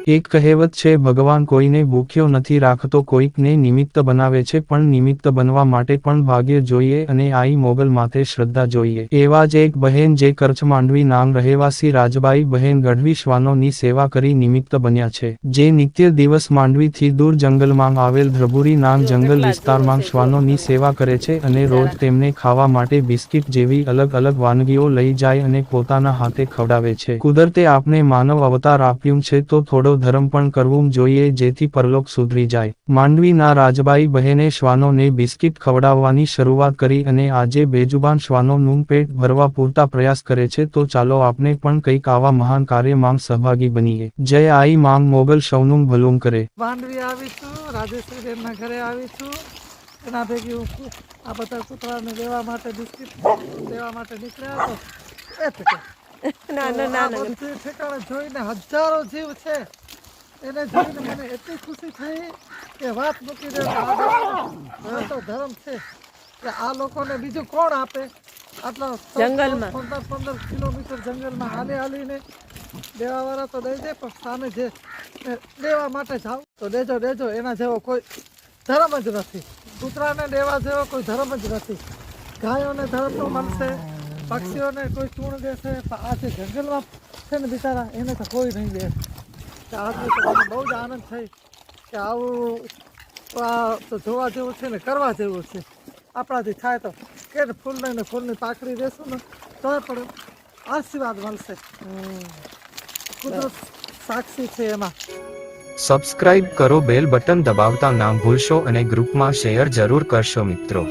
એક કહેવત છે, ભગવાન કોઈને ભૂખ્યો નથી રાખતો, કોઈકને નિમિત્ત બનાવે છે, પણ નિમિત્ત બનવા માટે પણ ભાગ્ય જોઈએ અને આઈ મોગલ માથે શ્રદ્ધા જોઈએ. એવા જ એક બહેન જે કચ્છ માંડવી નામ રહેવાસી રાજબાઈ બહેન ગઢવી શ્વાનોની સેવા કરી નિમિત્ત બન્યા છે. જે નિત્ય દિવસ માંડવીથી દૂર જંગલમાં આવેલ ધ્રબુરી નામ જંગલ વિસ્તારમાં શ્વાનોની સેવા કરે છે અને રોજ તેમને ખાવા માટે બિસ્કિટ જેવી અલગ અલગ વાનગીઓ લઈ જાય અને પોતાના હાથે ખવડાવે છે. કુદરતે આપને માનવ અવતાર આપ્યું છે તો થોડો ધર્મ પણ કરવું જોઈએ જેથી પરલોક સુધરી જાય. માંડવીના રાજબાઈ બહેને શ્વાનોને બિસ્કિટ ખવડાવવાની શરૂઆત કરી અને આજે બેજુબાન શ્વાનોનું પેટ ભરવા પૂરતા પ્રયાસ કરે છે. તો ચાલો આપણે પણ કંઈક આવા મહાન કાર્યમાં સહભાગી બનીએ. જય આઈ માંગ મોગલ સૌનું ભલું કરે. માંડવી આવી છું, રાજેશ્રી બેનના ઘરે આવી છું. એના ભેગી હું આ બધા કૂતરાને દેવા માટે બિસ્કિટ દેવા માટે નીકળ્યા હતો. ઠેકાણે જોઈને હજારો જીવ છે, એને જોઈને મને એટલી ખુશી થઈ કે વાત મૂકી દે. આ તો ધર્મ છે કે આ લોકોને બીજું કોણ આપે? આટલા જંગલમાં 15 કિલોમીટર જંગલમાં હાલીને દેવાવાળા તો દઈ દે, પણ સામે જે દેવા માટે જાવ તો દેજો. એના જેવો કોઈ ધર્મ જ નથી. કૂતરાને દેવા જેવો કોઈ ધર્મ જ નથી. ગાયોને ધર્મ તો મળશે, પક્ષીઓને કોઈ ચૂણ દેશે, પણ આ જે જંગલમાં છે ને બિચારા એને તો કોઈ નહીં દે. આજે તો મને બહુ જ આનંદ થઈ કે આવું આ તો જોવા જેવું છે ને કરવા જેવું છે. આપણાથી થાય તો કે ફૂલની પાકડી દેશું ને તો પણ આશીર્વાદ મળશે. કુદરત સાક્ષી છે એમાં. સબસ્ક્રાઇબ કરો, બેલ બટન દબાવતા ના ભૂલશો અને ગ્રુપમાં શેર જરૂર કરશો મિત્રો.